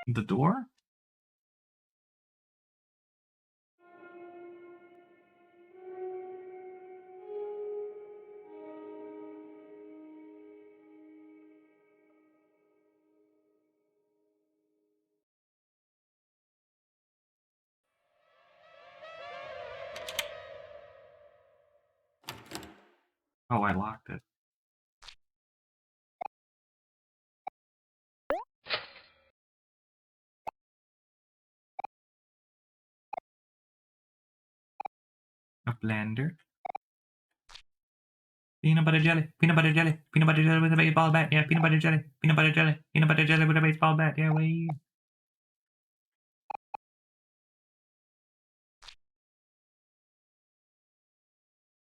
The door? Oh, I locked it. A blender. Peanut butter jelly. Peanut butter jelly. Peanut butter jelly with a baseball bat. Yeah, peanut butter jelly. Peanut butter jelly. Peanut butter jelly with a baseball bat. Yeah, way.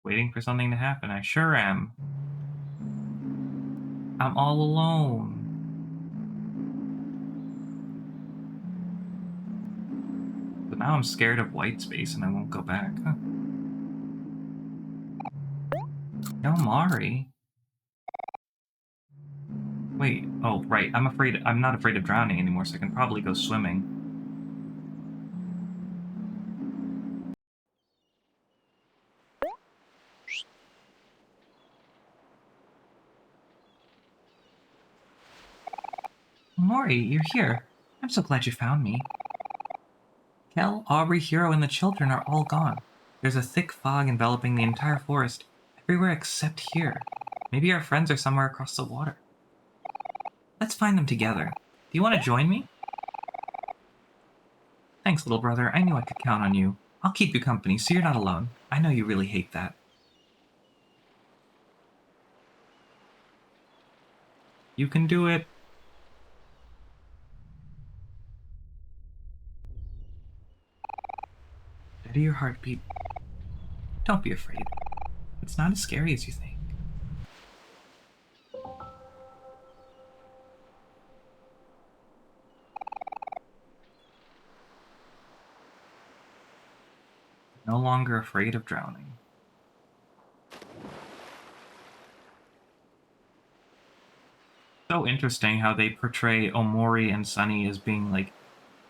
Waiting for something to happen. I sure am. I'm all alone. But now I'm scared of white space and I won't go back. Huh. OMORI? Wait. Oh, right. I'm not afraid of drowning anymore, so I can probably go swimming. OMORI, you're here. I'm so glad you found me. Kel, Aubrey, Hero, and the children are all gone. There's a thick fog enveloping the entire forest, everywhere except here. Maybe our friends are somewhere across the water. Let's find them together. Do you want to join me? Thanks, little brother. I knew I could count on you. I'll keep you company, so you're not alone. I know you really hate that. You can do it. Steady your heartbeat. Don't be afraid. It's not as scary as you think. No longer afraid of drowning. So interesting how they portray Omori and Sunny as being like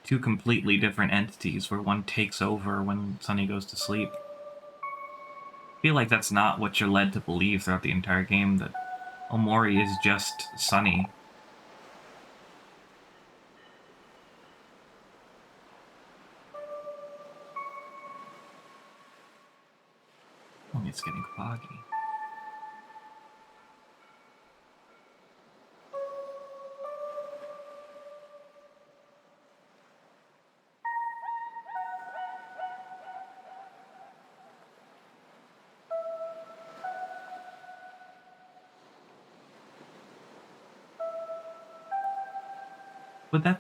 two completely different entities, where one takes over when Sunny goes to sleep. I feel like that's not what you're led to believe throughout the entire game, that Omori is just Sunny. Oh, it's getting foggy.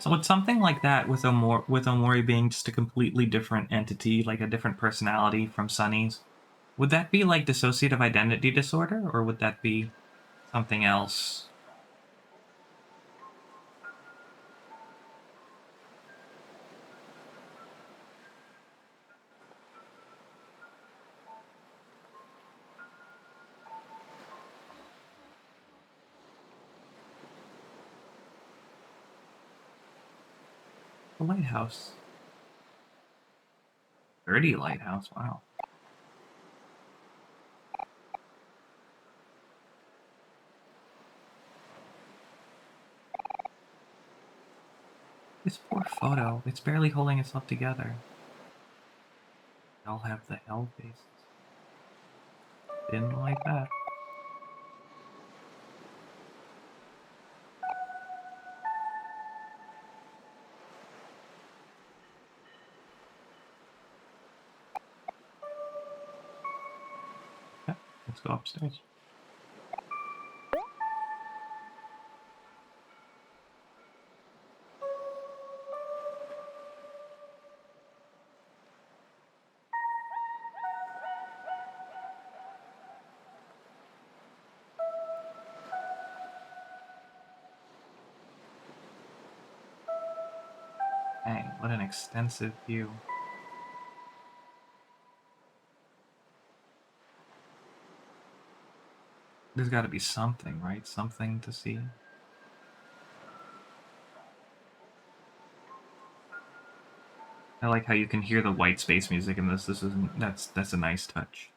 Would something like that with Omori being just a completely different entity, like a different personality from Sunny's, would that be like dissociative identity disorder, or would that be something else? A lighthouse. Dirty lighthouse, wow. This poor photo, it's barely holding itself together. They all have the hell faces. Didn't like that. Okay, let's go upstairs. Dang, what an extensive view. There's gotta be something, right? Something to see. I like how you can hear the white space music in this. That's a nice touch.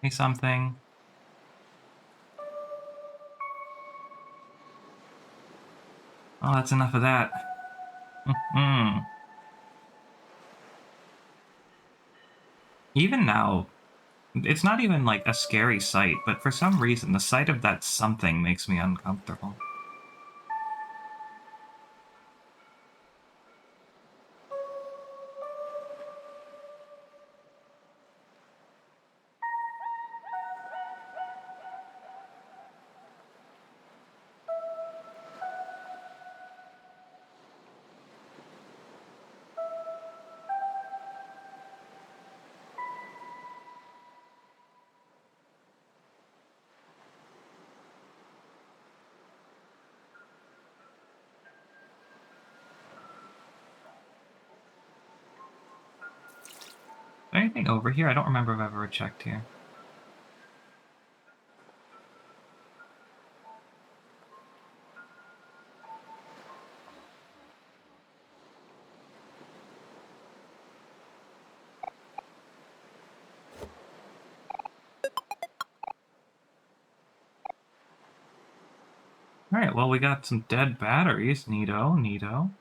Say something. Oh, that's enough of that. Even now, it's not even like a scary sight, but for some reason, the sight of that something makes me uncomfortable. Is there anything over here? I don't remember if I've ever checked here. Alright, well, we got some dead batteries. Neato, neato.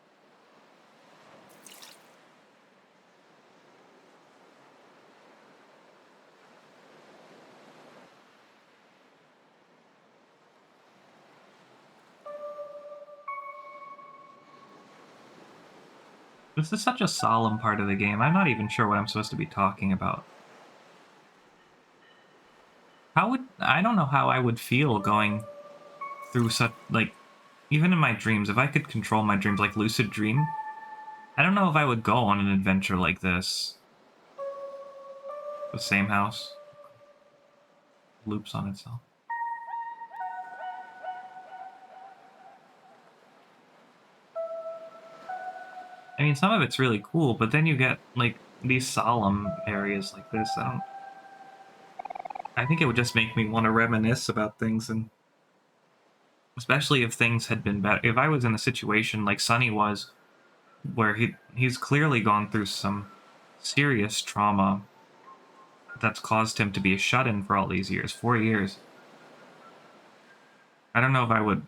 This is such a solemn part of the game. I'm not even sure what I'm supposed to be talking about. I don't know how I would feel going through such, like, even in my dreams, if I could control my dreams, like lucid dream, I don't know if I would go on an adventure like this. The same house loops on itself. I mean, some of it's really cool, but then you get, like, these solemn areas like this. I think it would just make me want to reminisce about things, and especially if things had been better. If I was in a situation like Sonny was, where he's clearly gone through some serious trauma that's caused him to be a shut-in for all these years, 4 years. I don't know if I would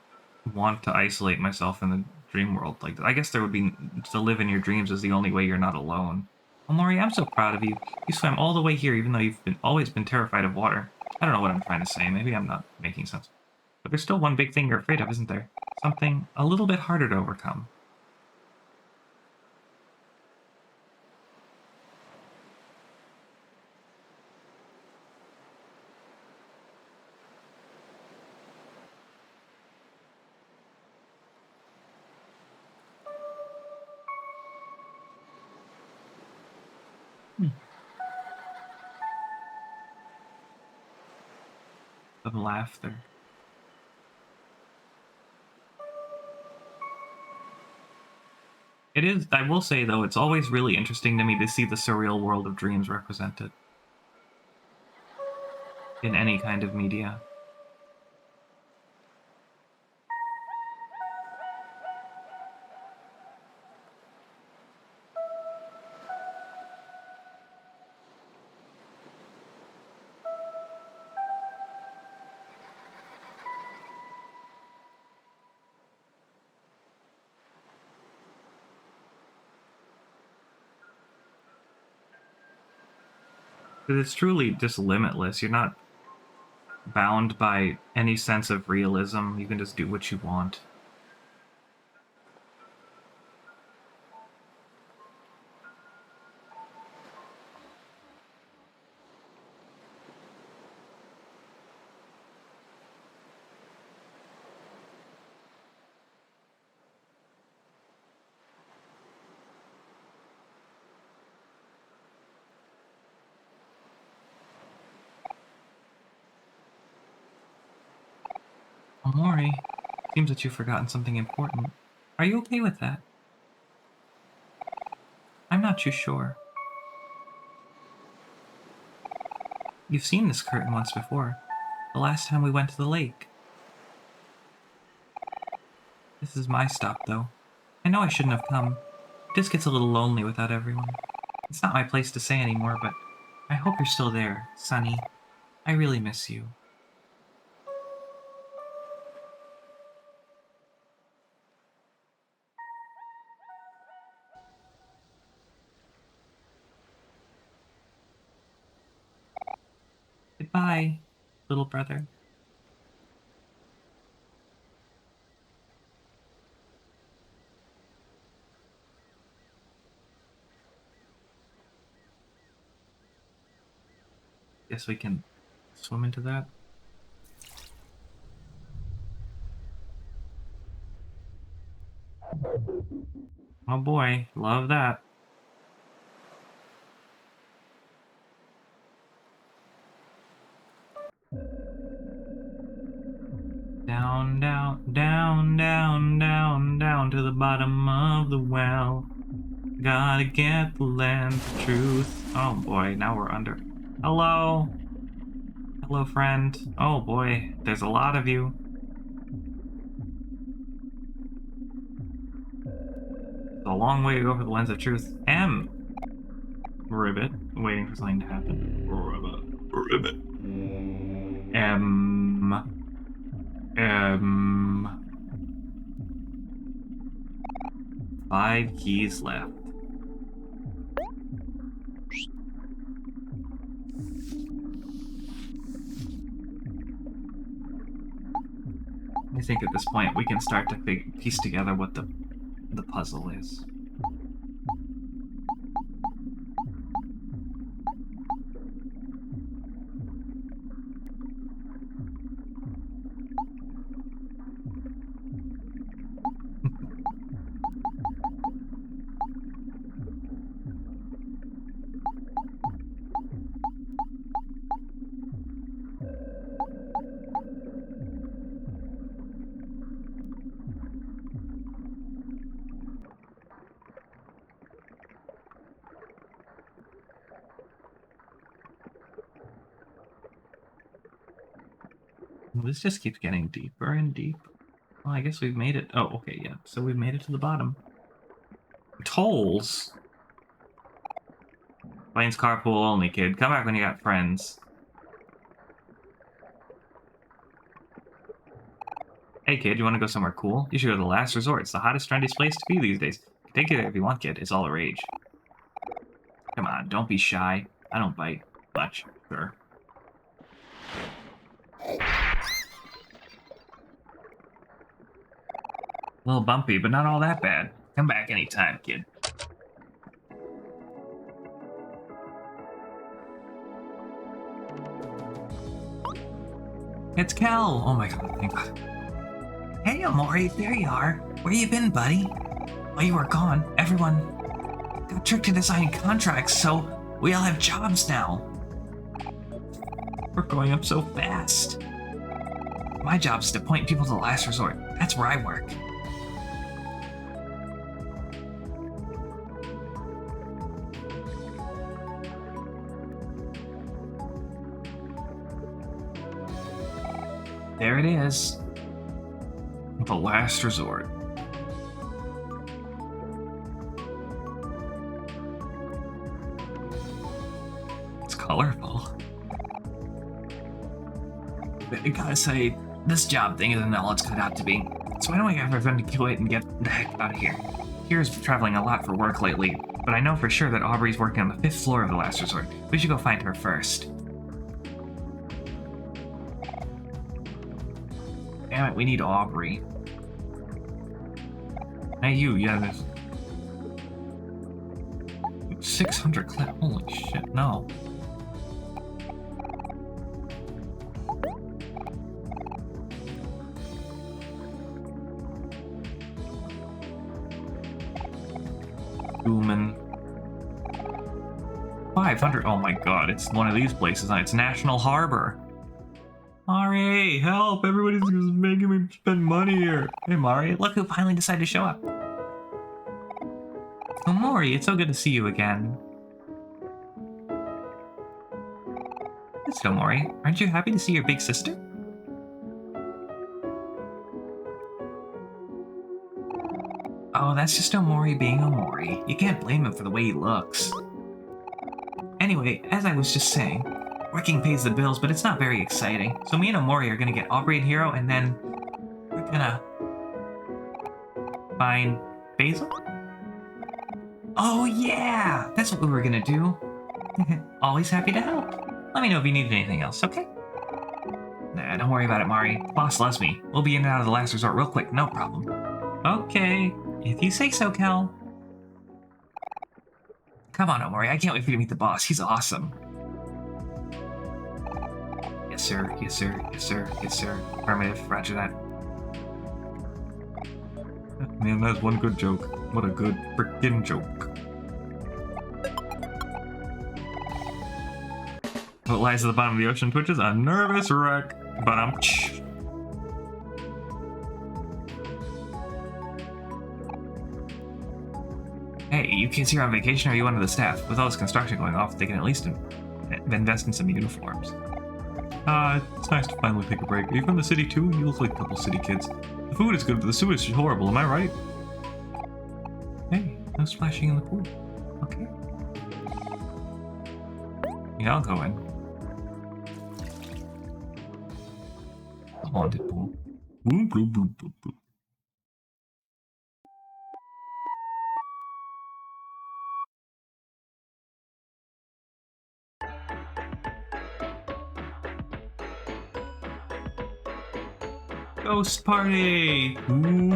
want to isolate myself in the dream world like that. I guess there would be to live in your dreams is the only way you're not alone. Omori, I'm so proud of you. You swam all the way here, even though you've always been terrified of water. I don't know what I'm trying to say. Maybe I'm not making sense. But there's still one big thing you're afraid of, isn't there? Something a little bit harder to overcome. Hmm. Of laughter. It is, I will say though, it's always really interesting to me to see the surreal world of dreams represented in any kind of media. Because it's truly just limitless. You're not bound by any sense of realism. You can just do what you want. Omori, seems that you've forgotten something important. Are you okay with that? I'm not too sure. You've seen this curtain once before. The last time we went to the lake. This is my stop, though. I know I shouldn't have come. It just gets a little lonely without everyone. It's not my place to say anymore, but I hope you're still there, Sunny. I really miss you. Goodbye, little brother. Guess we can swim into that. Oh boy, love that. Down, down, down, down, down, down to the bottom of the well. Gotta get the land of truth. Oh boy, now we're under. Hello? Hello, friend. Oh boy, there's a lot of you. It's a long way to go for the lens of truth. Ribbit. Waiting for something to happen. Ribbit. Five keys left. I think at this point we can start to piece together what the puzzle is. This just keeps getting deeper and deeper. Well, I guess we've made it. Oh, okay, yeah. So we've made it to the bottom. Tolls? Planes carpool only, kid. Come back when you got friends. Hey, kid, you want to go somewhere cool? You should go to the Last Resort. It's the hottest, trendiest place to be these days. Take it if you want, kid. It's all the rage. Come on, don't be shy. I don't bite much, sure. A little bumpy, but not all that bad. Come back anytime, kid. It's Cal! Oh my god, thank god. Hey, Omori, there you are. Where you been, buddy? While you were gone, everyone got tricked into signing contracts, so we all have jobs now. We're growing up so fast. My job is to point people to the Last Resort. That's where I work. There it is. The Last Resort. It's colorful. I gotta say, this job thing isn't all it's cut out to be. So why don't we have everyone to quit and get the heck out of here? Kira's been traveling a lot for work lately, but I know for sure that Aubrey's working on the 5th floor of the Last Resort. We should go find her first. Damn it, we need Aubrey. Hey, yeah, there's 600 clip. Holy shit, no. Human. 500. Oh my god, it's one of these places. It's National Harbor. Mari, help! Everybody's making me spend money here. Hey, Mari, look who finally decided to show up. Omori, it's so good to see you again. It's Omori. Aren't you happy to see your big sister? Oh, that's just Omori being Omori. You can't blame him for the way he looks. Anyway, as I was just saying, working pays the bills, but it's not very exciting. So me and Omori are gonna get Aubrey and Hero, and then we're gonna find Basil? Oh yeah! That's what we were gonna do. Always happy to help. Let me know if you need anything else, okay? Nah, don't worry about it, Mari. The boss loves me. We'll be in and out of the last resort real quick, no problem. Okay, if you say so, Kel. Come on, Omori, I can't wait for you to meet the boss. He's awesome. Yes, sir. Yes, sir. Yes, sir. Yes, sir. Affirmative. Roger that. Man, that's one good joke. What a good frickin' joke. What lies at the bottom of the ocean twitches? A nervous wreck. But I'm. Hey, you kids here on vacation, or are you one of the staff? With all this construction going off, they can at least invest in some uniforms. It's nice to finally take a break. Are you from the city too? You look like a couple city kids. The food is good, but the sewage is horrible, am I right? Hey, no splashing in the pool. Okay. Yeah, I'll go in. The haunted pool. Boop, boop, boop, boop, boop. Ghost party! Ooh.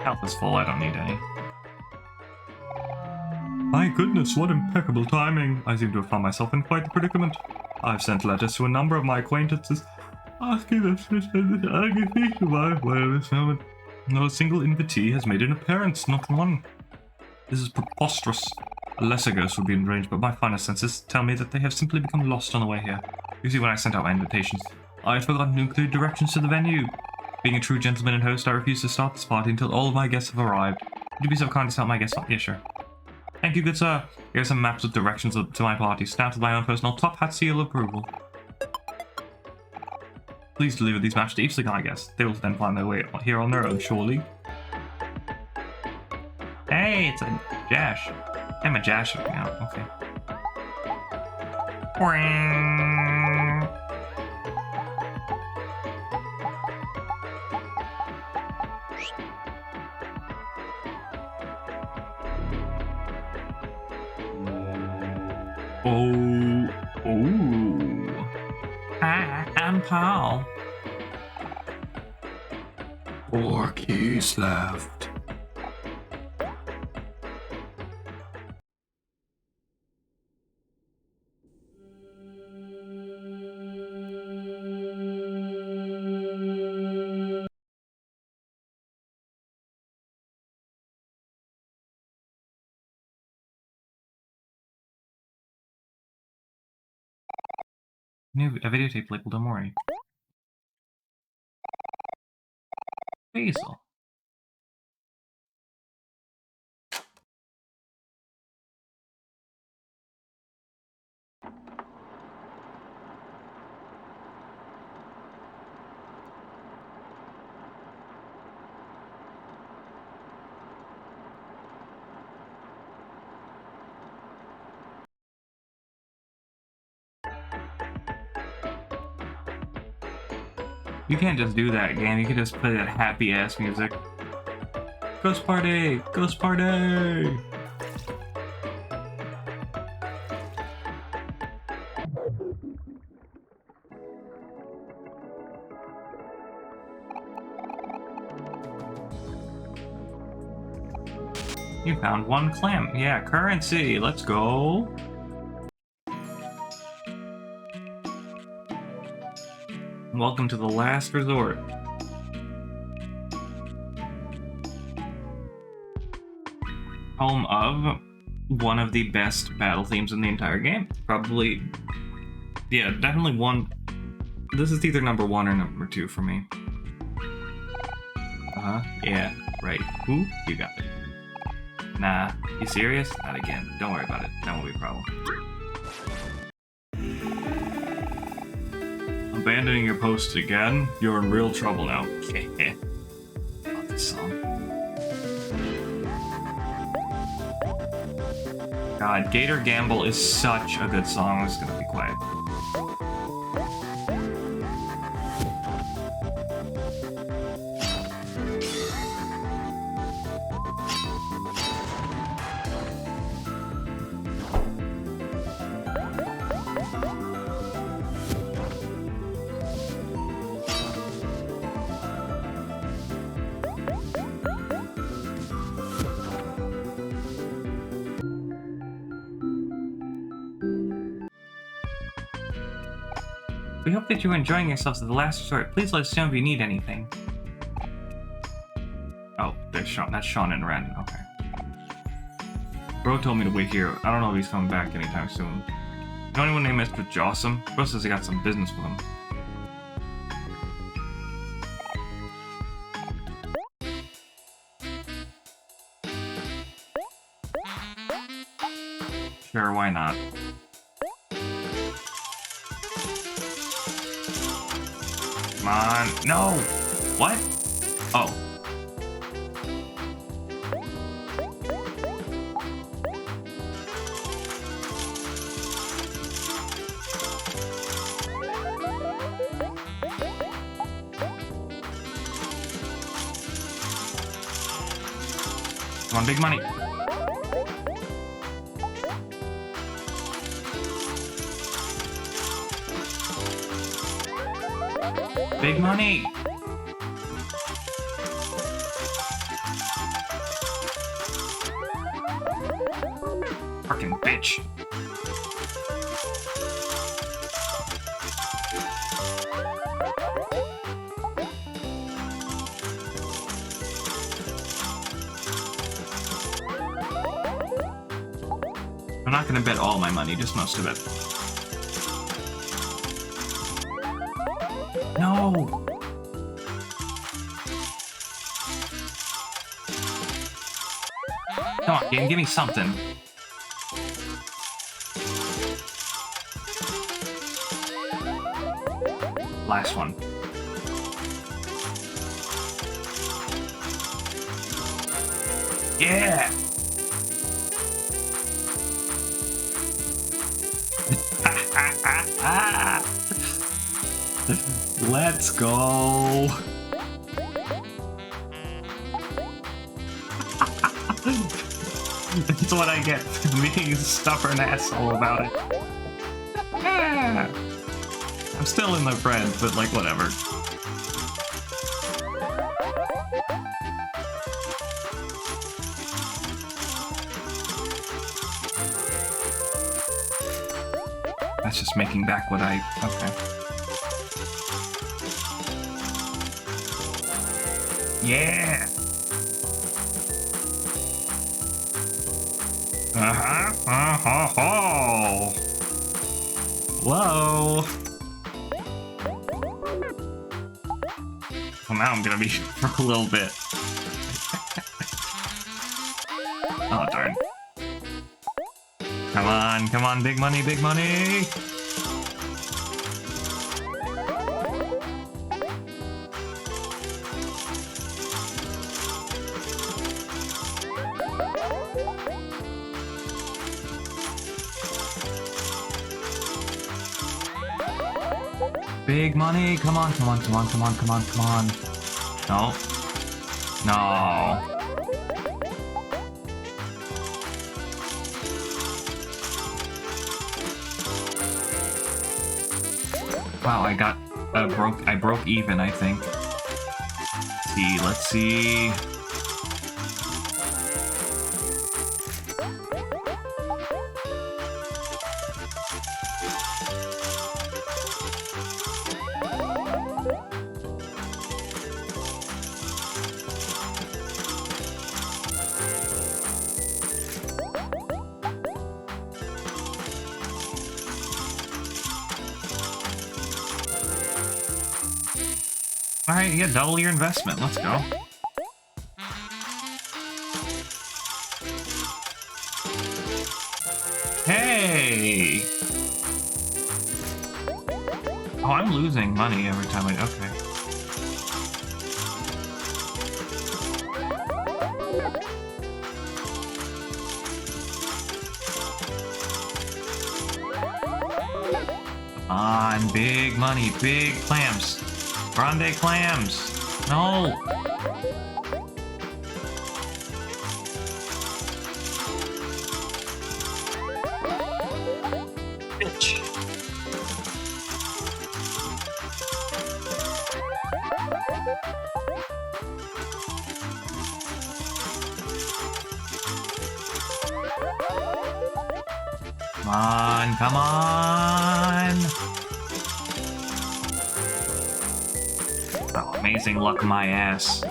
Health is full, I don't need any. My goodness, what impeccable timing! I seem to have found myself in quite the predicament. I've sent letters to a number of my acquaintances asking them to send this agony to my way of this moment. Not a single invitee has made an appearance, not one. This is preposterous. A lesser ghost would be in range, but my finer senses tell me that they have simply become lost on the way here. You see, when I sent out my invitations, I had forgotten to include directions to the venue. Being a true gentleman and host, I refuse to start this party until all of my guests have arrived. Would you be so kind as to help my guests out? Yeah, sure. Thank you, good sir. Here are some maps with directions to my party, stamped with my own personal top hat seal of approval. Please deliver these maps to each of my guests. They will then find their way here on their own, surely. Hey, it's a Jash. I'm a Jash now, okay. Hi, I'm Paul. 4 keys left. A videotape labeled Omori. Basil. You can't just do that, game. You can just play that happy-ass music. Ghost party! Ghost party! You found 1 clam. Yeah, currency. Let's go. Welcome to the last resort. Home of one of the best battle themes in the entire game. Probably, yeah, definitely one. This is either number 1 or number 2 for me. Yeah, right. Who? You got it. Nah, you serious? Not again. Don't worry about it. That won't be a problem. Abandoning your post again? You're in real trouble now. Love this song. God, Gator Gamble is such a good song. I'm just gonna be quiet. We hope that you're enjoying yourselves at the last resort. Please let us know if you need anything. Oh, there's Sean. That's Sean and Ren. Okay. Bro told me to wait here. I don't know if he's coming back anytime soon. You know anyone named Mr. Jossum? Bro says he got some business with him. Sure, why not? Come on. No! What? Oh. Come on, big money. Big money! Fucking bitch. I'm not gonna bet all my money, just most of it. No! Come on, game, give me something. Last one. Yeah! Let's go! That's what I get for being a stubborn asshole about it. Yeah. I'm still in the friend, but like, whatever. That's just making back what I... Okay. Yeah! Uh-huh. Oh. Whoa! Well, now I'm gonna be for a little bit. Oh, darn. Come on, big money, big money! Big money, come on. No. No. Wow, I broke even, I think. Let's see. Alright, yeah, double your investment. Let's go. Hey! Oh, I'm losing money every time I... Okay. Come on, big money, big clams. Grande clams. No! Bitch. Come on, come on! Oh, amazing luck, my ass.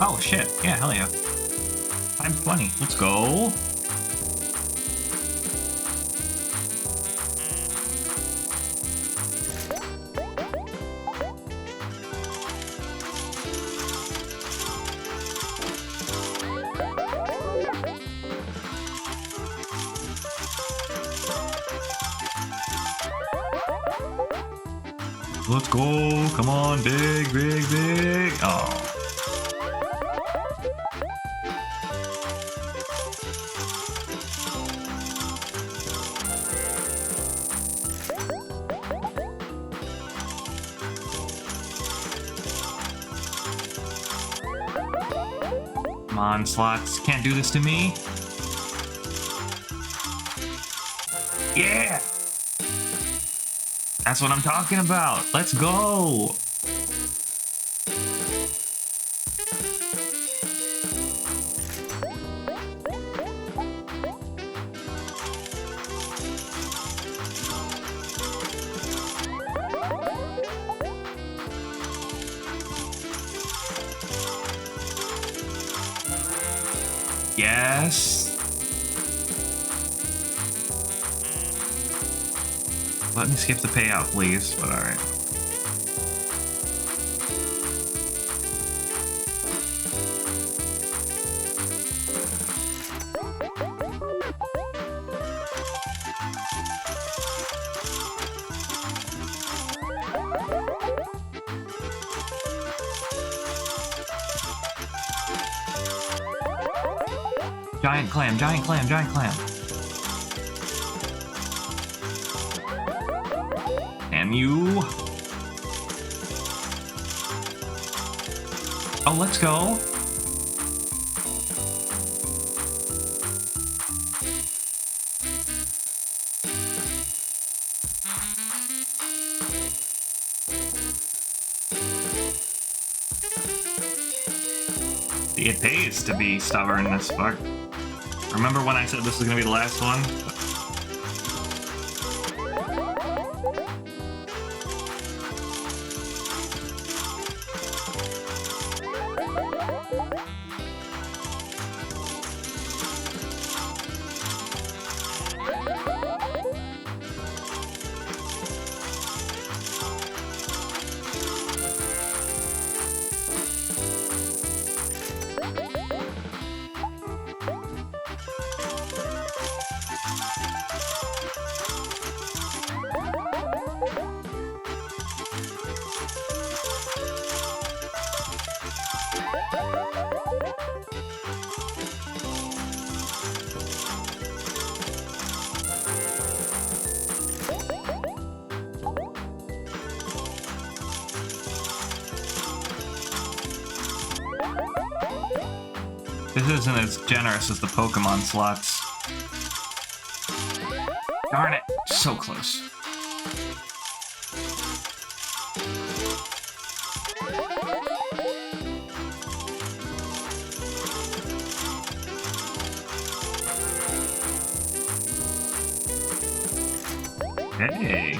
Oh, shit. Yeah, hell yeah. Times 20. Let's go. Let's go. Come on, big, big, big. Oh. Come on, slots. Can't do this to me. Yeah! That's what I'm talking about. Let's go! Yes. Let me skip the payout, please, but alright. Giant clam, giant clam, giant clam. Damn you. Oh, let's go. It pays to be stubborn as fuck. Remember when I said this was gonna be the last one? This isn't as generous as the Pokemon slots. Darn it, so close. Hey.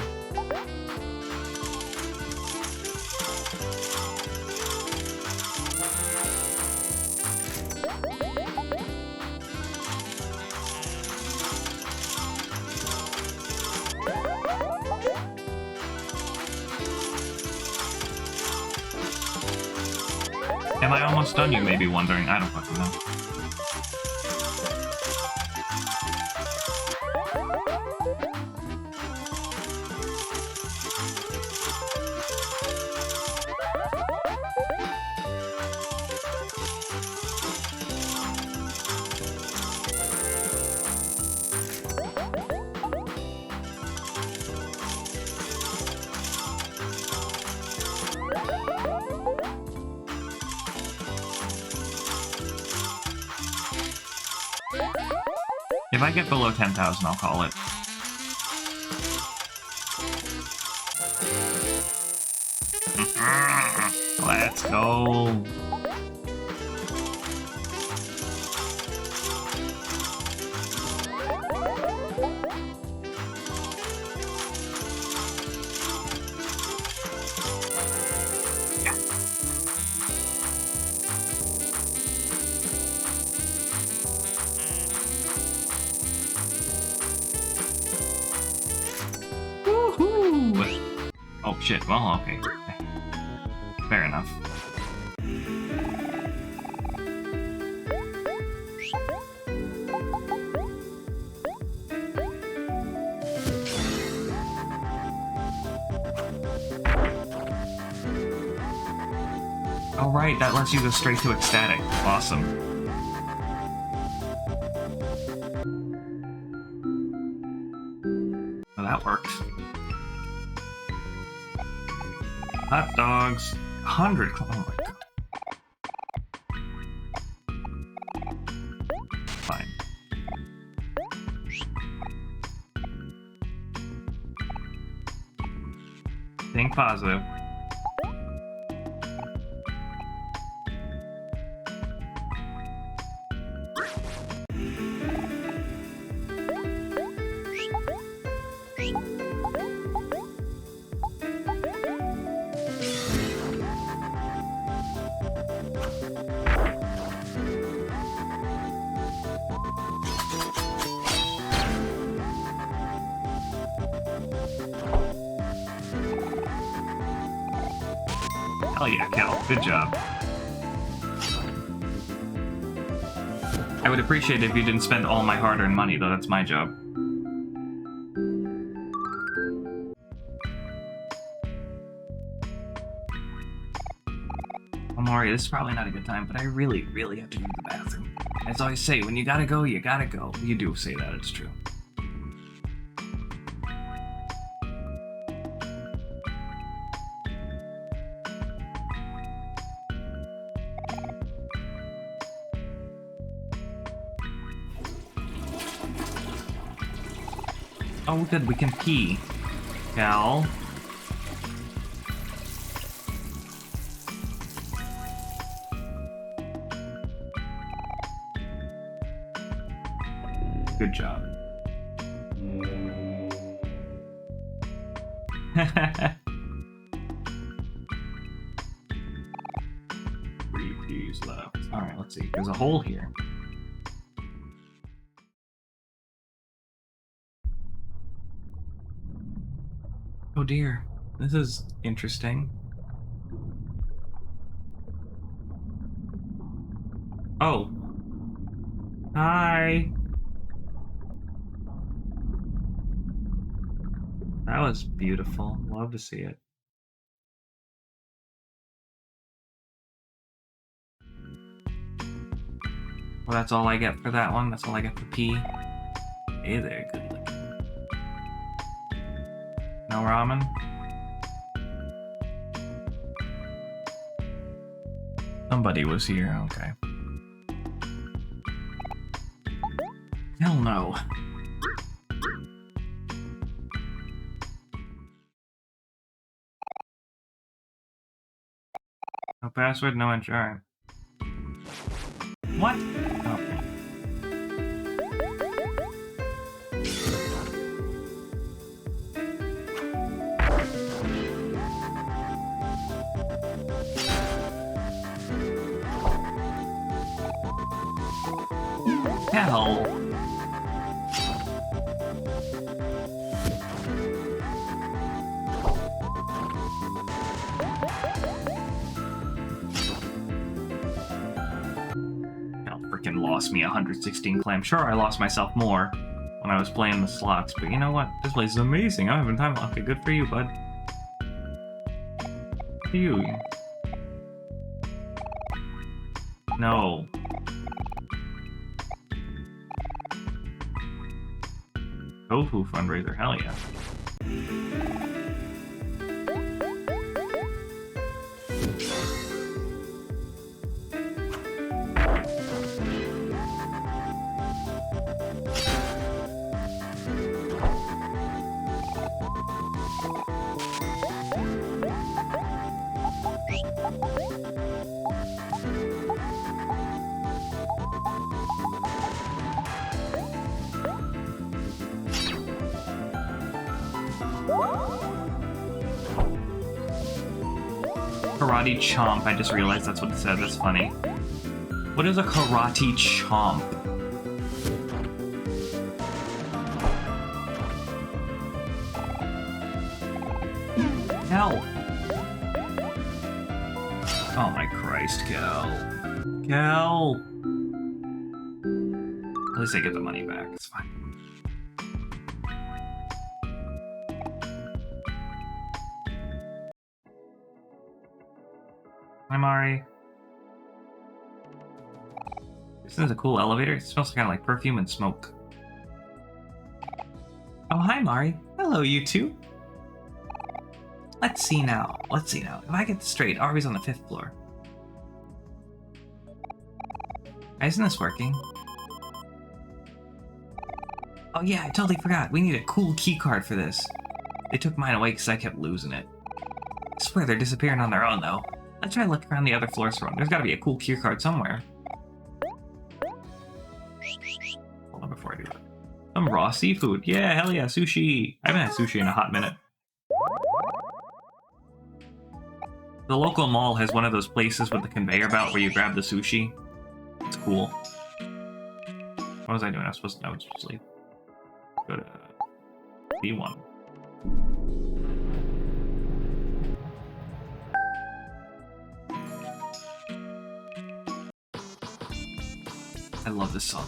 Am I almost done, you may be wondering? I don't fucking know. If I get below 10,000, I'll call it. Let's go. Oh shit, well, okay. Fair enough. Oh right, that lets you go straight to ecstatic. Awesome. Well, that worked. Hot dogs. 100. Oh my god. Fine. Think positive. Hell yeah, Cal. Good job. I would appreciate it if you didn't spend all my hard-earned money, though that's my job. Omori, this is probably not a good time, but I really, really have to go to the bathroom. As I always say, when you gotta go, you gotta go. You do say that, it's true. Oh, good, we can pee. Cal. Good job. Three peas left. Alright, let's see. There's a hole here. Oh dear. This is interesting. Oh. Hi. That was beautiful. Love to see it. Well, that's all I get for that one. That's all I get for P. Hey there, good looking. No ramen? Somebody was here, okay. Hell no. No password, no insurance. What? Okay. hell? Hell, freaking lost me 116 clam. Sure, I lost myself more when I was playing the slots, but you know what? This place is amazing. I'm having time. Okay, good for you, bud. Good for you. No. Tofu fundraiser, hell yeah. Karate chomp, I just realized that's what it said, that's funny. What is a karate chomp? Hell! Oh my Christ, Cal. Cal! At least I get the money back, it's fine. Hi, Mari. This is a cool elevator. It smells kind of like perfume and smoke. Oh, hi, Mari. Hello, you two. Let's see now. If I get this straight, Ari's on the 5th floor. Isn't this working? Oh yeah, I totally forgot. We need a cool key card for this. They took mine away because I kept losing it. I swear they're disappearing on their own, though. Let's try to look around the other floors for one. There's gotta be a cool key card somewhere. Hold on before I do that. Some raw seafood. Yeah, hell yeah, sushi. I haven't had sushi in a hot minute. The local mall has one of those places with the conveyor belt where you grab the sushi. It's cool. What was I doing? I was supposed to sleep. Go to B1. I love this song.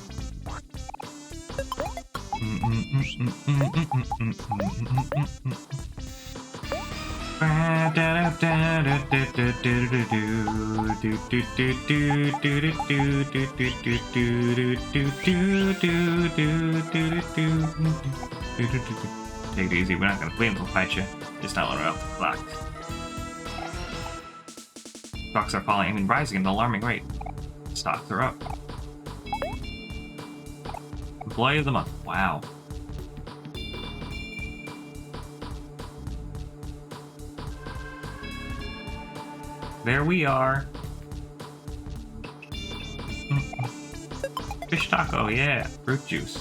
Take it easy, we're not gonna fight you. Just not let her off the clock. Stocks are falling and rising at an alarming rate. Stocks are up. Employee of the month. Wow. There we are. Fish taco, yeah. Fruit juice.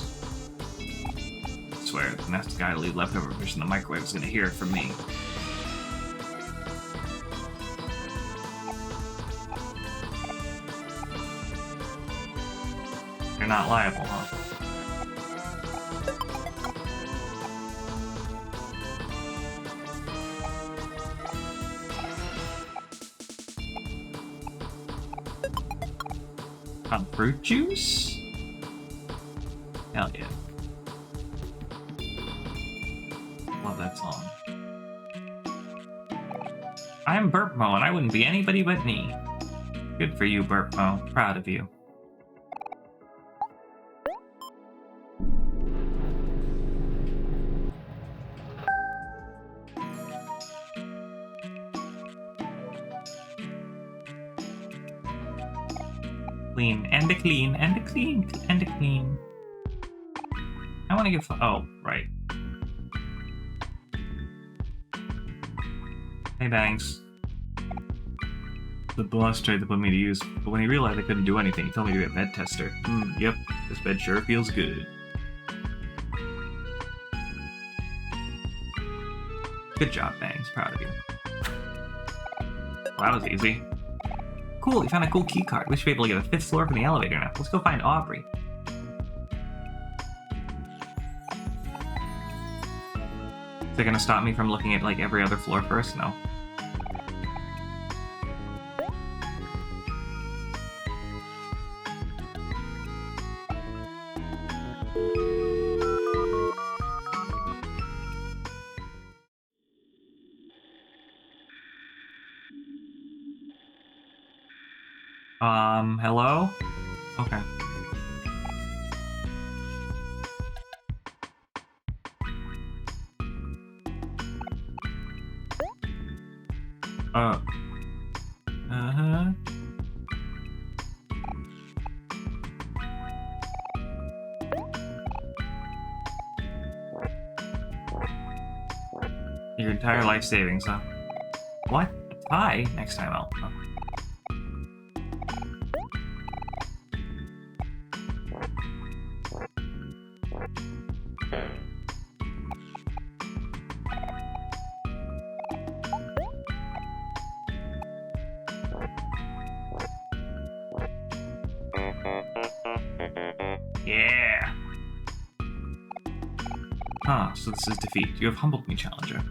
I swear, the next guy to leave leftover fish in the microwave is gonna hear it from me. You're not liable, huh? Fruit juice? Hell yeah. Love that song. I'm Burpmo, and I wouldn't be anybody but me. Good for you, Burpmo. Proud of you. Clean, and a clean, and a clean, and a clean. I want to give... Oh, right. Hey, Banks. The boss tried to put me to use, but when he realized I couldn't do anything, he told me to be a bed tester. Yep, this bed sure feels good. Good job, Banks. Proud of you. Well, that was easy. Cool, we found a cool key card. We should be able to get a 5th floor from the elevator now. Let's go find Aubrey. They're gonna stop me from looking at, like, every other floor first? No. Hello? Okay. Uh-huh. Your entire life savings, huh? What? A tie? Next time I'll... Oh. Yeah! Huh, so this is defeat. You have humbled me, challenger.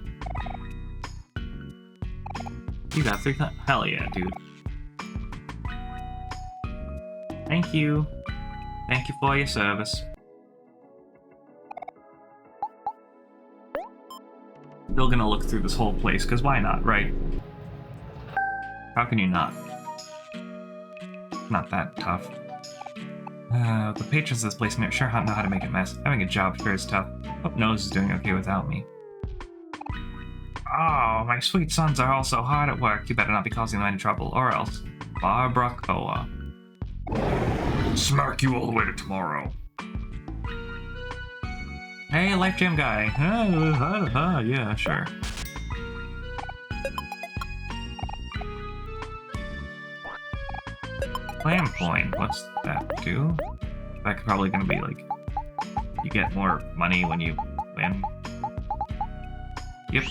You got 3 times. Hell yeah, dude. Thank you. Thank you for your service. Still gonna look through this whole place, because why not, right? How can you not? Not that tough. The patrons of this place sure know how to make a mess. Having a job sure is tough. Hope Nose is doing okay without me. Oh, my sweet sons are all so hard at work. You better not be causing them any trouble, or else. Barbacoa. Smack you all the way to tomorrow. Hey, Life Jam guy. Yeah, sure. Clam coin, what's that do? That's probably gonna be like, you get more money when you win. Yep,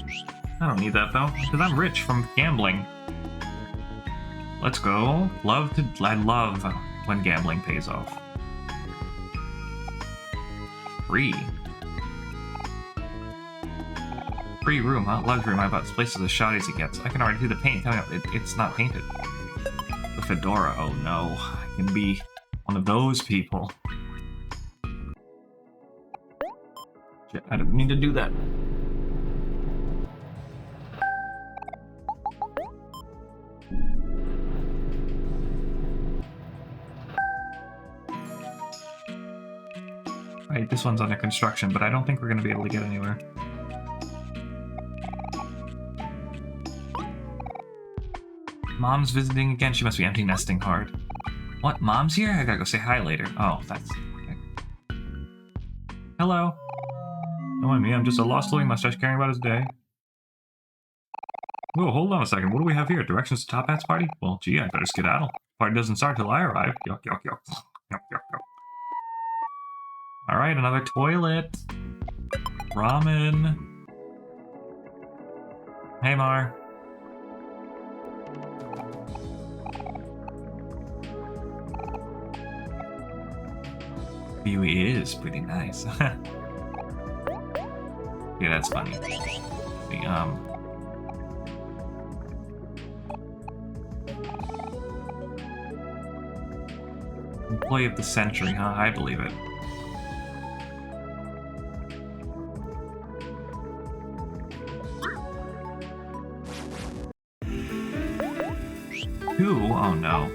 I don't need that though, because I'm rich from gambling. Let's go. I love when gambling pays off. Free room, huh? Luxury, my butt. This place is as shoddy as it gets. I can already see the paint coming up. It's not painted. The fedora, oh no. I can be one of those people. Shit, I didn't mean to do that. Right, this one's under construction, but I don't think we're going to be able to get anywhere. Mom's visiting again. She must be empty nesting hard. What? Mom's here? I gotta go say hi later. Oh, that's... okay. Hello. Don't mind me, I'm just a lost living mustache caring about his day. Whoa, hold on a second. What do we have here? Directions to Top Hat's party? Well, gee, I better skedaddle. Party doesn't start till I arrive. Yuck, yuck, yuck. Yuck, yuck, yuck. Alright, another toilet. Ramen. Hey, Mar. View is pretty nice. Yeah, that's funny. Employee of the century, huh? I believe it. Who? Oh no.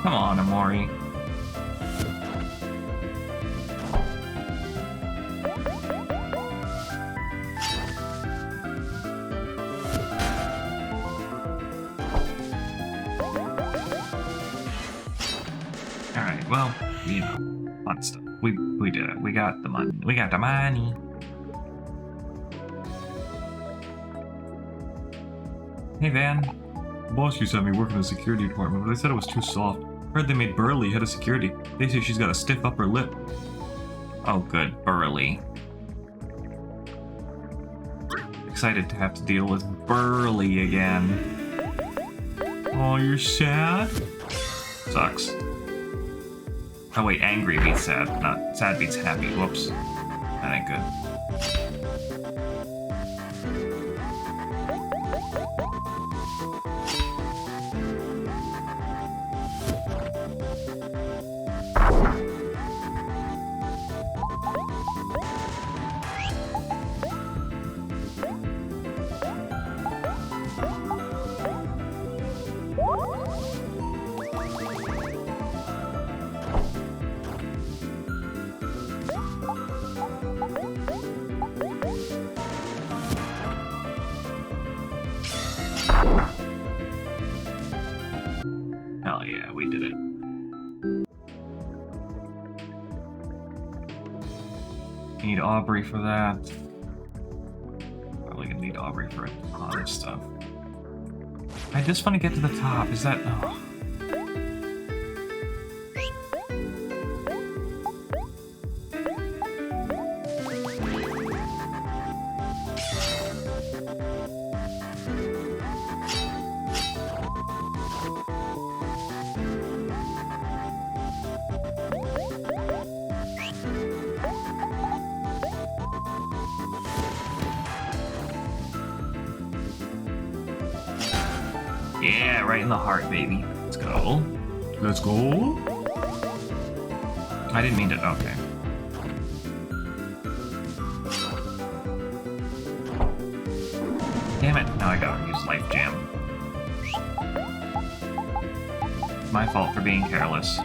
Come on, OMORI. We did it. We got the money. We got the money. Hey, Van. The boss used to have me work in the security department, but they said it was too soft. Heard they made Burley head of security. They say she's got a stiff upper lip. Oh, good. Burley. Excited to have to deal with Burley again. Oh, you're sad? Sucks. Oh wait, angry beats sad, not sad beats happy. Whoops. That ain't good. Hell yeah, we did it. Need Aubrey for that. Probably gonna need Aubrey for a ton of stuff. I just want to get to the top. Is that... Oh. Yeah, right in the heart, baby. Let's go. Let's go. I didn't mean to. Okay. Damn it. Now I gotta use Life Jam. My fault for being careless.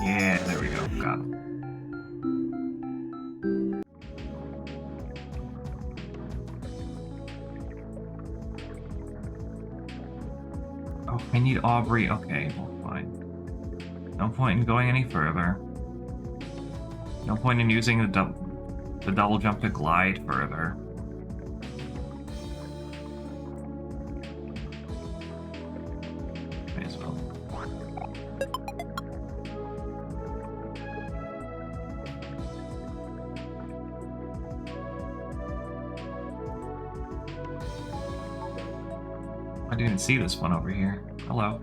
Yeah, there we go. Got him. Oh, I need Aubrey. Okay, well, fine. No point in going any further. No point in using the double jump to glide further. May as well. I didn't see this one over here. Hello.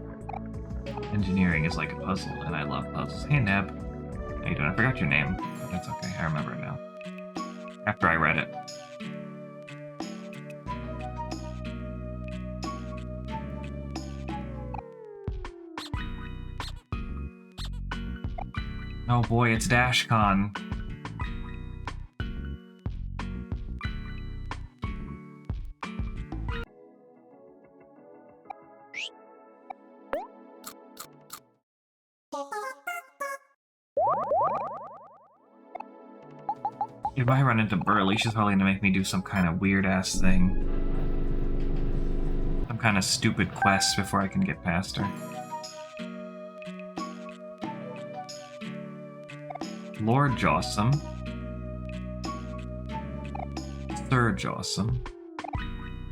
Engineering is like a puzzle, and I love puzzles. Hey, Neb. How you doing? I forgot your name. That's okay. I remember it now. After I read it. Oh boy, it's DashCon. If I run into Burley, she's probably gonna make me do some kind of weird-ass thing. Some kind of stupid quest before I can get past her. Lord Jawsome. Sir Jawsome.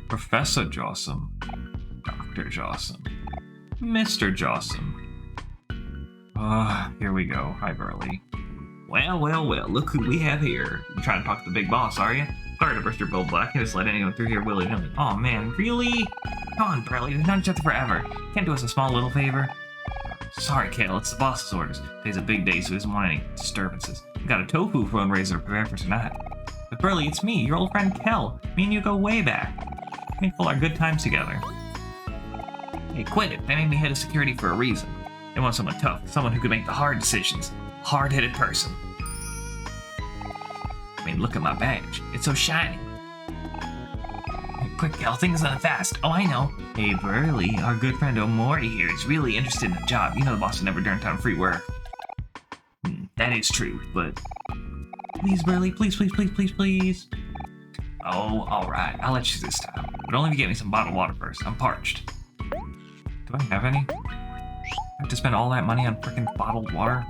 Professor Jawsome. Dr. Jawsome. Mr. Jawsome. Ah, here we go. Hi, Burley. Well, well, well, look who we have here. You trying to talk to the big boss, are you? Sorry to burst your bubble, but I can't just let anyone through here willy-nilly. Oh man, really? Come on, Burley, we've known each other forever. Can't do us a small little favor? Sorry, Kale, it's the boss's orders. Today's a big day, so he doesn't want any disturbances. We got a tofu fundraiser prepared for tonight. But Burley, it's me, your old friend Kel. Me and you go way back. We pull our good times together. Hey, quit it. They made me head of security for a reason. They want someone tough, someone who could make the hard decisions. Hard-headed person. I mean, look at my badge. It's so shiny. Quick, Cal, things are fast. Oh, I know. Hey, Burley, our good friend Omori here is really interested in a job. You know the boss would never turn down free work. That is true, but... Please, Burley, please, please, please, please, please. Oh, alright. I'll let you this time. But only if you get me some bottled water first. I'm parched. Do I have any? I have to spend all that money on frickin' bottled water?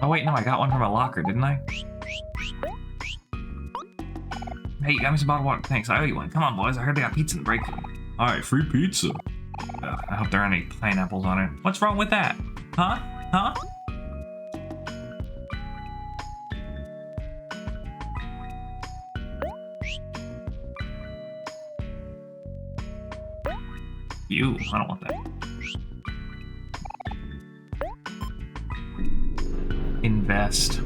Oh, wait, no, I got one from a locker, didn't I? Hey, you got me some bottled water. Thanks, I owe you one. Come on, boys. I heard they got pizza in the break room. Alright, free pizza. I hope there aren't any pineapples on it. What's wrong with that? Huh? Huh? You, I don't want that. Invest.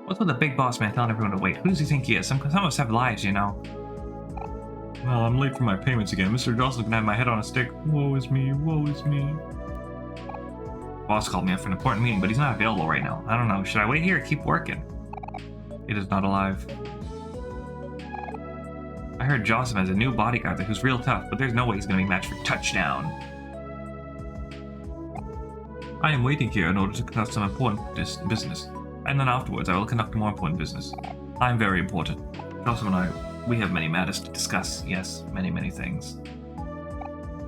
What's with the big boss man telling everyone to wait? Who does he think he is? Some of us have lives, you know. Well, I'm late for my payments again. Mr. Dawson's gonna have my head on a stick. Woe is me, woe is me. Boss called me up for an important meeting, but he's not available right now. I don't know. Should I wait here or keep working? It is not alive. I heard Jossum has a new bodyguard who's real tough, but there's no way he's gonna be matched for Touchdown. I am waiting here in order to conduct some important business, and then afterwards I will conduct more important business. I am very important. Jossum and I, we have many matters to discuss. Yes, many, many things.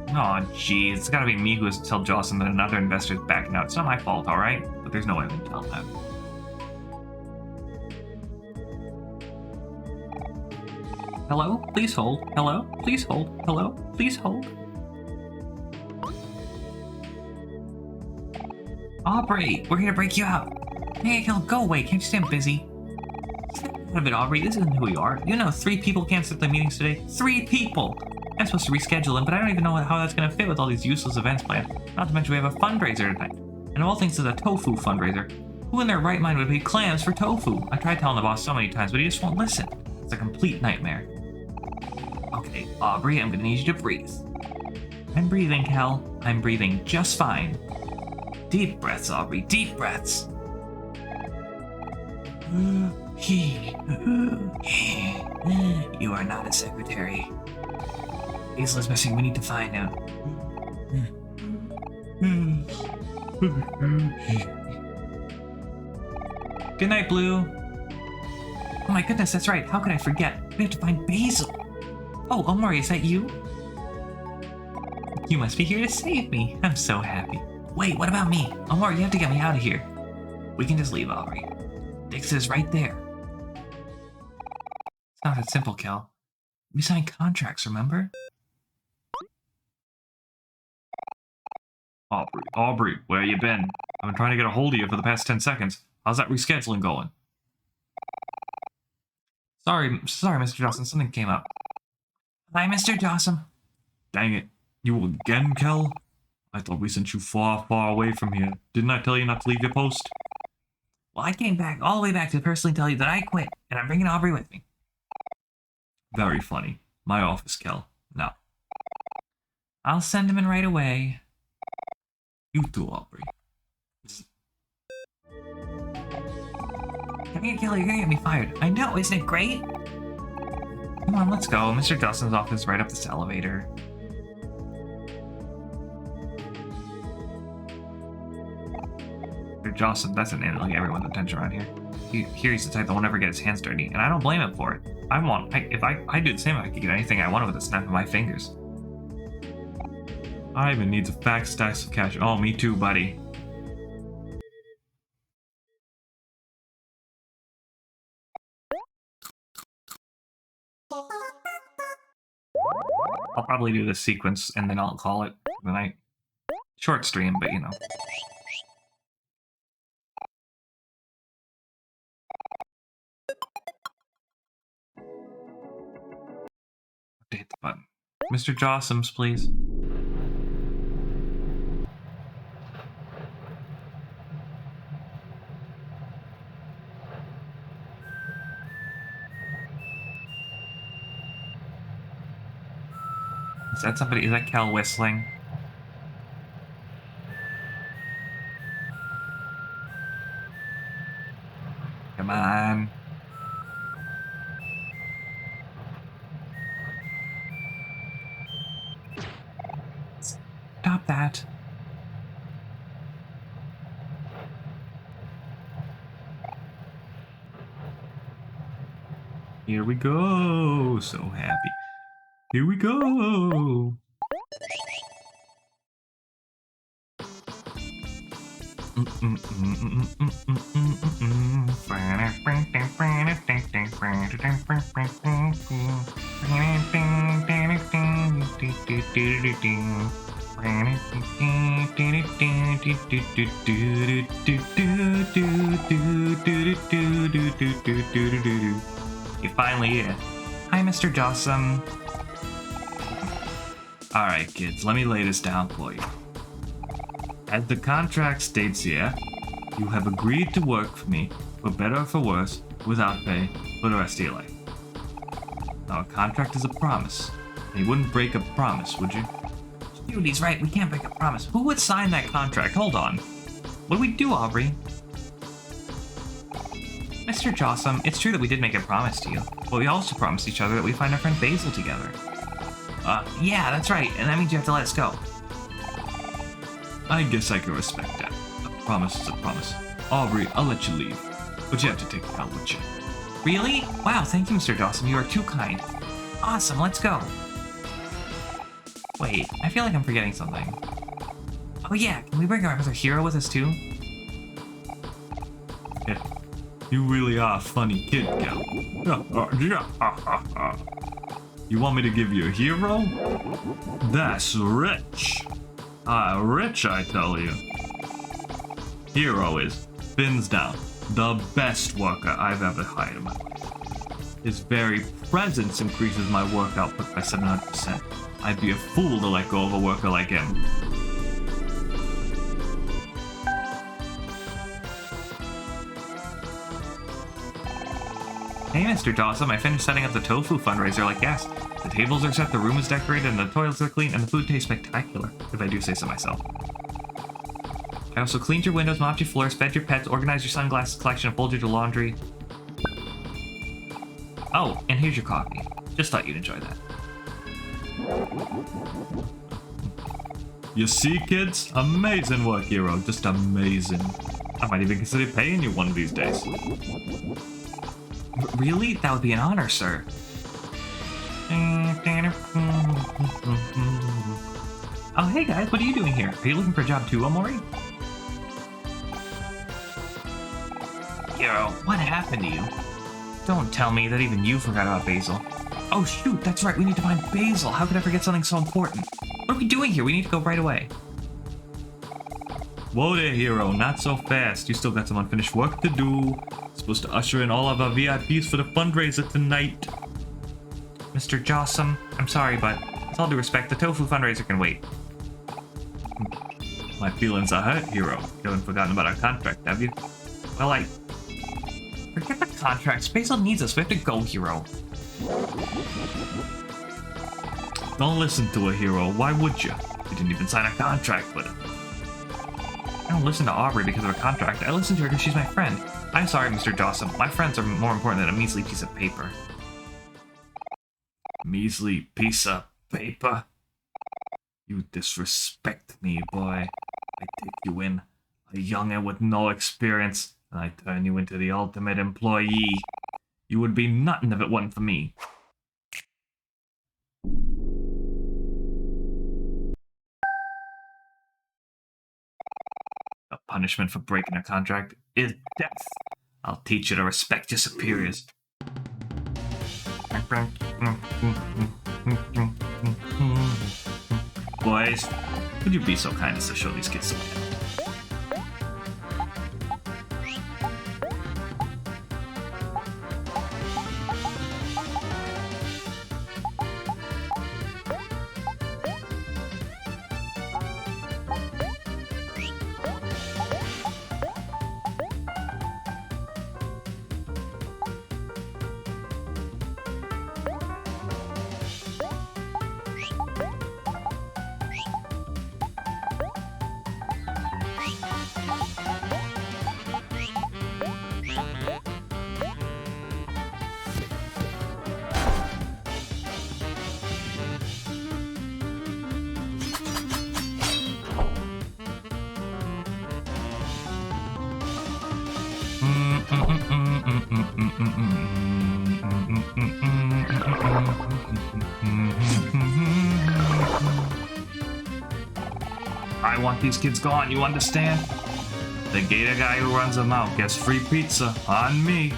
Aw, jeez, it's gotta be me who has to tell Jossum that another investor is backing out. It's not my fault, alright? But there's no way I can tell that. Hello? Please hold. Hello? Please hold. Hello? Please hold. Aubrey, we're here to break you out. Hey, go away. Can't you stay busy? Out of it, Aubrey. This isn't who we are. You know, 3 people canceled the meetings today. 3 people! I'm supposed to reschedule them, but I don't even know how that's going to fit with all these useless events planned. Not to mention we have a fundraiser tonight. And of all things, it's a tofu fundraiser. Who in their right mind would pay clams for tofu? I tried telling the boss so many times, but he just won't listen. It's a complete nightmare. Okay, Aubrey, I'm gonna need you to breathe. I'm breathing, Kel. I'm breathing just fine. Deep breaths, Aubrey, deep breaths. You are not a secretary. Hazel is missing, we need to find out. Good night, Blue. Oh my goodness, that's right. How could I forget? We have to find Basil. Oh, Omori, is that you? You must be here to save me. I'm so happy. Wait, what about me? Omori, you have to get me out of here. We can just leave, Aubrey. Dix is right there. It's not that simple, Kel. We signed contracts, remember? Aubrey, where you been? I've been trying to get a hold of you for the past 10 seconds. How's that rescheduling going? Sorry, Mr. Dawson, something came up. Hi, Mr. Dawson. Dang it. You again, Kel? I thought we sent you far, far away from here. Didn't I tell you not to leave your post? Well, I came back all the way back to personally tell you that I quit, and I'm bringing Aubrey with me. Very funny. My office, Kel. Now. I'll send him in right away. You too, Aubrey. Come here, Kel, you're gonna get me fired. I know, isn't it great? Come on, let's go. Mr. Dawson's office is right up this elevator. Mr. Dawson doesn't like everyone's attention around here. He's the type that won't ever get his hands dirty, and I don't blame him for it. If I do the same, I could get anything I wanted with a snap of my fingers. Ivan needs a fat stacks of cash. Oh, me too, buddy. I'll probably do this sequence and then I'll call it the night. Short stream, but you know. Hit the button. Mr. Jossums, please. Is that somebody? Is that Kel whistling? Come on. Stop that. Here we go. So happy. Here we go. You finally here. Hi, Mr. Jossum. Alright, kids, let me lay this down for you. As the contract states here, you have agreed to work for me, for better or for worse, without pay, for the rest of your life. Now, a contract is a promise. And you wouldn't break a promise, would you? Dude, he's right. We can't break a promise. Who would sign that contract? Hold on. What do we do, Aubrey? Mr. Jossum, it's true that we did make a promise to you, but we also promised each other that we'd find our friend Basil together. Yeah, that's right, and that means you have to let us go. I guess I can respect that. A promise is a promise. Aubrey, I'll let you leave, but you have to take it out with you. Really? Wow, thank you, Mr. Jossum. You are too kind. Awesome, let's go. Wait, I feel like I'm forgetting something. Oh yeah, can we bring our other hero with us too? Yeah. You really are a funny kid, Cal. You want me to give you a hero? That's rich. Rich, I tell you. Hero is, fins down, the best worker I've ever hired in my life. His very presence increases my work output by 700%. I'd be a fool to let go of a worker like him. Hey, Mr. Jossum, I finished setting up the tofu fundraiser like guests. The tables are set, the room is decorated, and the toilets are clean, and the food tastes spectacular, if I do say so myself. I also cleaned your windows, mopped your floors, fed your pets, organized your sunglasses collection, and folded your laundry. Oh, and here's your coffee. Just thought you'd enjoy that. You see, kids? Amazing work, hero. Just amazing. I might even consider paying you one of these days. Really? That would be an honor, sir. Oh, hey guys, what are you doing here? Are you looking for a job too, Omori? Hero, what happened to you? Don't tell me that even you forgot about Basil. Oh shoot, that's right, we need to find Basil. How could I forget something so important? What are we doing here? We need to go right away. Whoa there, hero, not so fast. You still got some unfinished work to do. Supposed to usher in all of our VIPs for the fundraiser tonight. Mr. Jossum, I'm sorry, but with all due respect, the tofu fundraiser can wait. My feelings are hurt, hero. You haven't forgotten about our contract, have you? Well, forget the contract. Basil needs us. We have to go, hero. Don't listen to a hero. Why would you? You didn't even sign a contract with him. I don't listen to Aubrey because of a contract. I listen to her because she's my friend. I'm sorry, Mr. Jossum. My friends are more important than a measly piece of paper. Measly piece of paper? You disrespect me, boy. I take you in, a young'un with no experience, and I turn you into the ultimate employee. You would be nothing if it wasn't for me. The punishment for breaking a contract is death. I'll teach you to respect your superiors. Boys, would you be so kind as to show these kids something? I want these kids gone, you understand? The gator guy who runs them out gets free pizza on me.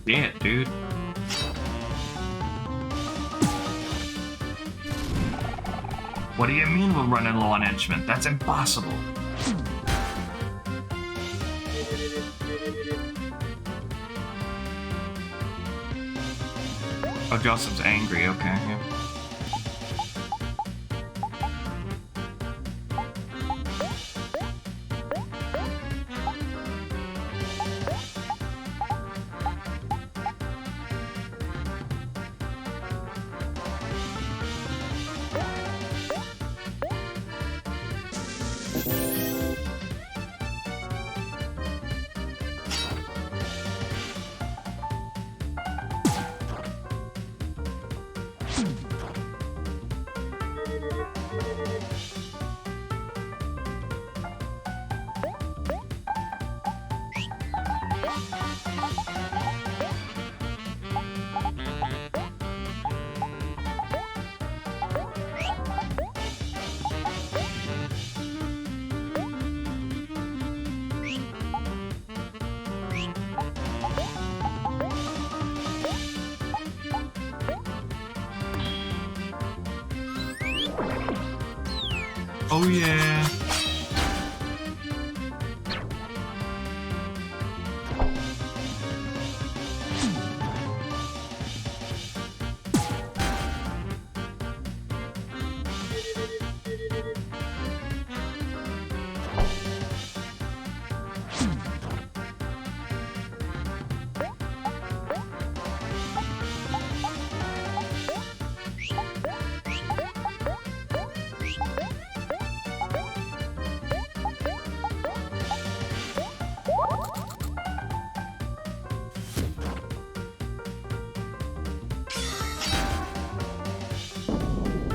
Yeah, dude. What do you mean we're running low on henchmen? That's impossible. Oh, Joseph's angry. Okay. Yeah. Oh yeah.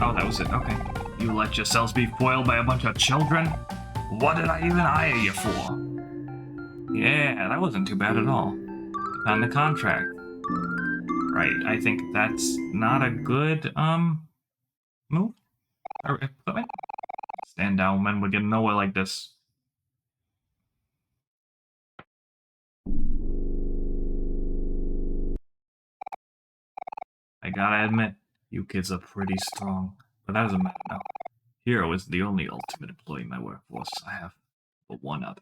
Oh, that was it. Okay. You let yourselves be foiled by a bunch of children? What did I even hire you for? Yeah, that wasn't too bad at all. On the contract. Right, I think that's not a good, move? Or equipment? Stand down, men. We're getting nowhere like this. I gotta admit, you kids are pretty strong, but that doesn't matter now. Hero is the only ultimate employee in my workforce. I have but one other.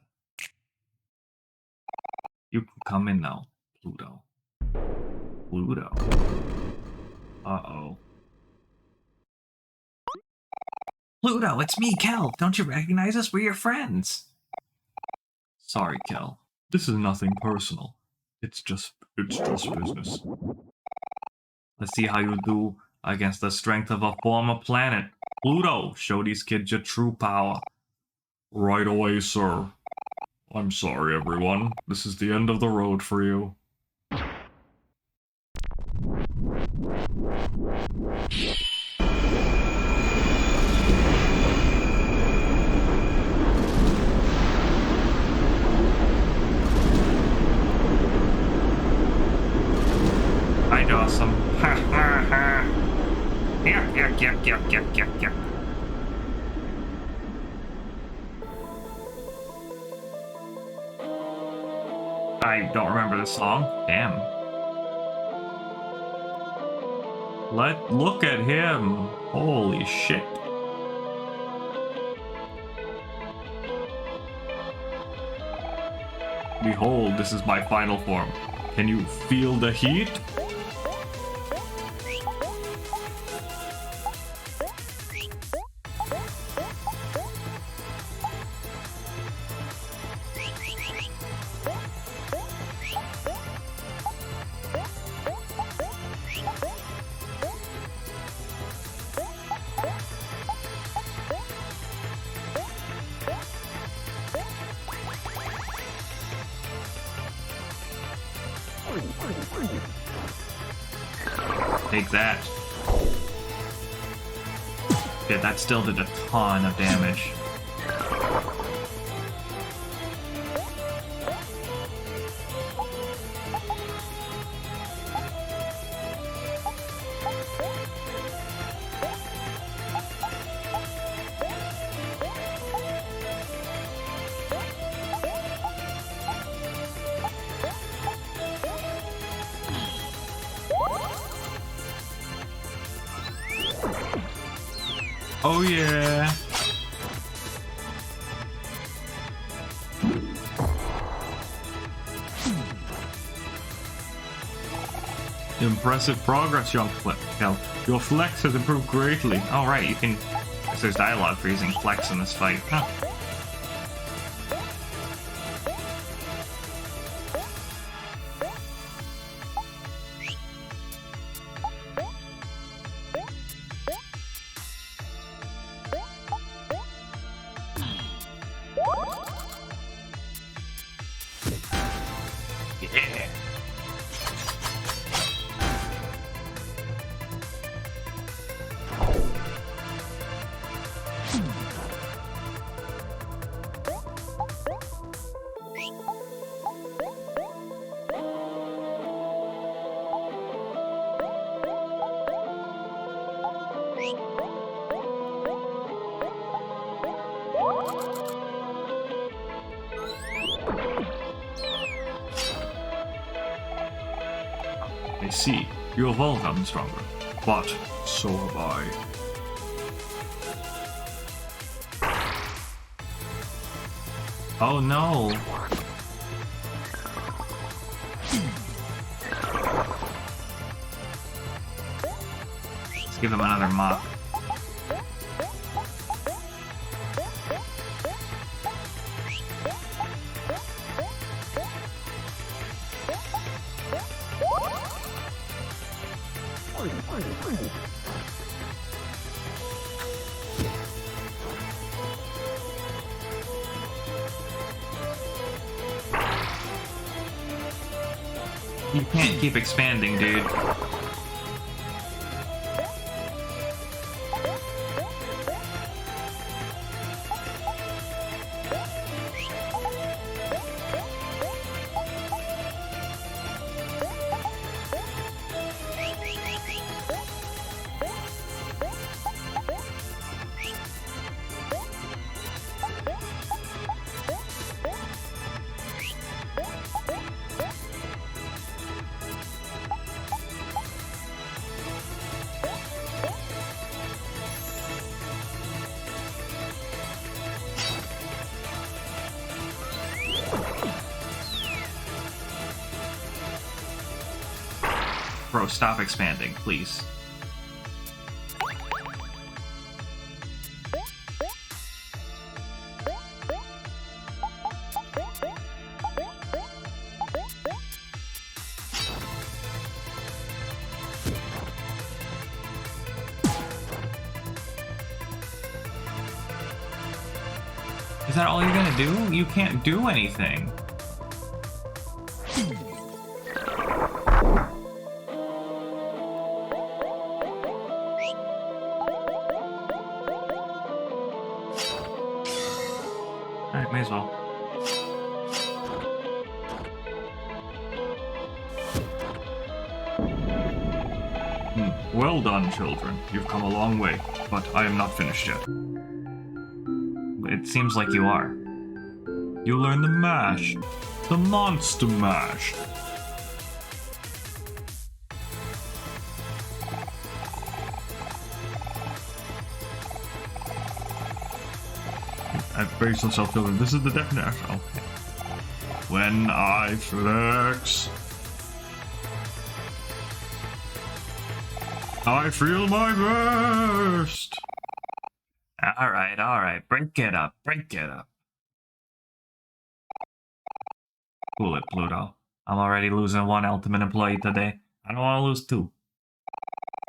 You can come in now, Pluto. Pluto. Uh-oh. Pluto, it's me, Kel. Don't you recognize us? We're your friends. Sorry, Kel. This is nothing personal. It's just business. Let's see how you do against the strength of a former planet. Pluto, show these kids your true power. Right away, sir. I'm sorry, everyone. This is the end of the road for you. Hi, Dawson. Ha ha ha. Yeah. I don't remember the song. Damn. Look at him. Holy shit. Behold, this is my final form. Can you feel the heat? Take that. Yeah, that still did a ton of damage. Oh yeah. Impressive progress, young Kel. Your flex has improved greatly. Alright, you can... Guess there's dialogue for using flex in this fight. Huh. Yeah. I see. You have all gotten stronger. But so have I. Oh no! Let's give him another mop. You can't keep expanding, dude. Bro, stop expanding, please. Is that all you're gonna do? You can't do anything. Alright, may as well. Well done, children. You've come a long way, but I am not finished yet. It seems like you are. You learn the mash. The monster mash. I've braced myself over. This is the definite action. Okay. When I flex, I feel my best. Alright. Break it up. Cool it, Pluto. I'm already losing one ultimate employee today. I don't want to lose two.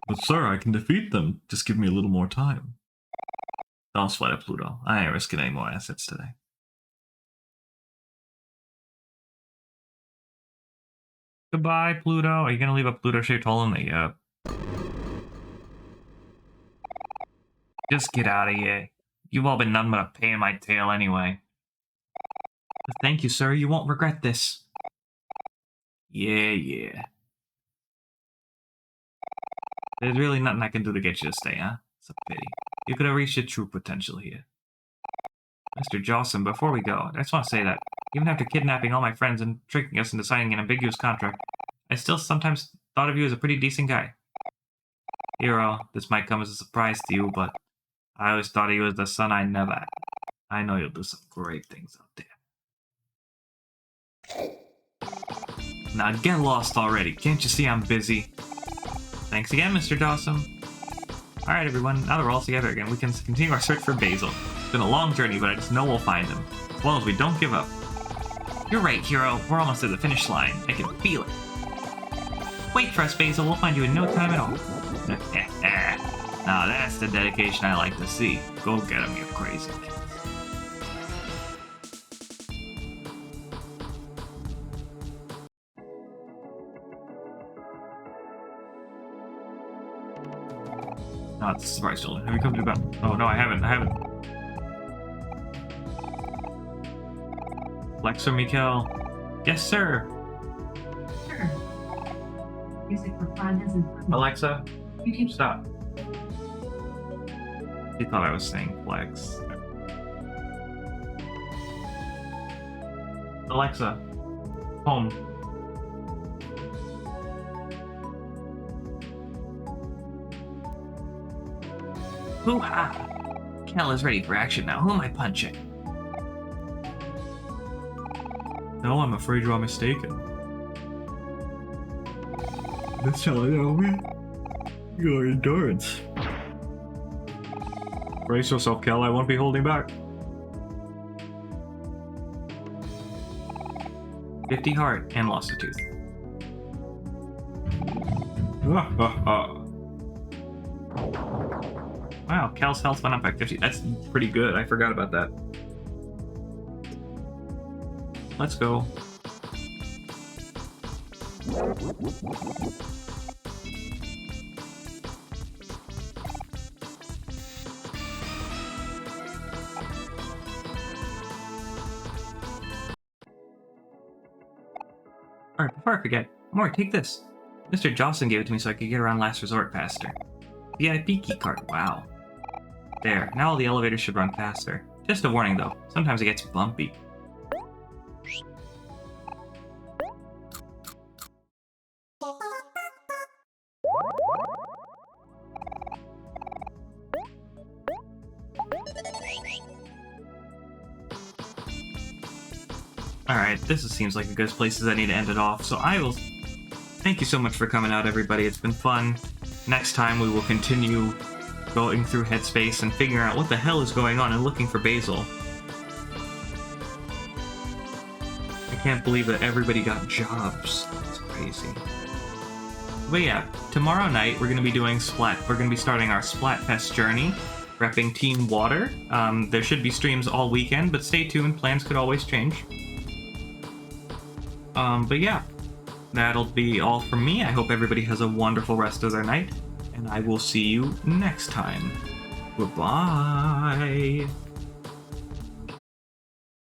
But sir, I can defeat them. Just give me a little more time. Don't sweat it, Pluto. I ain't risking any more assets today. Goodbye, Pluto. Are you gonna leave a Pluto-shaped hole in the, Just get out of here. You've all been nothing but a pain in my tail anyway. Thank you, sir. You won't regret this. Yeah. There's really nothing I can do to get you to stay, huh? It's a pity. You could have reached your true potential here. Mr. Jawson, before we go, I just want to say that, even after kidnapping all my friends and tricking us into signing an ambiguous contract, I still sometimes thought of you as a pretty decent guy. Hero, this might come as a surprise to you, but I always thought he was the son I never had. I know you'll do some great things out there. Now get lost already. Can't you see I'm busy? Thanks again, Mr. Dawson. Alright everyone, now that we're all together again, we can continue our search for Basil. It's been a long journey, but I just know we'll find him. As long as we don't give up. You're right, Hero. We're almost at the finish line. I can feel it. Wait for us, Basil. We'll find you in no time at all. Now that's the dedication I like to see. Go get him, you crazy kids. Oh, it's a surprise children. Have you come to about? Oh no, I haven't. Lex or Mikkel? Yes, sir. Sure. Music for fun isn't fun. Alexa, You can stop. He thought I was saying Flex. Alexa, home. Hoo-ha! Kel is ready for action now. Who am I punching? No, I'm afraid you are mistaken. That's how I know your endurance. Brace yourself, Kel. I won't be holding back. 50 heart and lost a tooth. Wow, Kel's health went up by 50. That's pretty good. I forgot about that. Let's go. Alright, before I forget, Omori, take this. Mr. Jawson gave it to me so I could get around Last Resort faster. VIP keycard, wow. There, now all the elevators should run faster. Just a warning though, sometimes it gets bumpy. Alright, this seems like a good place as I need to end it off, so I will... Thank you so much for coming out, everybody. It's been fun. Next time we will continue going through Headspace and figuring out what the hell is going on and looking for Basil. I can't believe that everybody got jobs. It's crazy. But yeah, tomorrow night we're going to be doing Splat. We're going to be starting our Splatfest journey, repping Team Water. There should be streams all weekend, but stay tuned. Plans could always change. But yeah, that'll be all from me. I hope everybody has a wonderful rest of their night, and I will see you next time. Goodbye.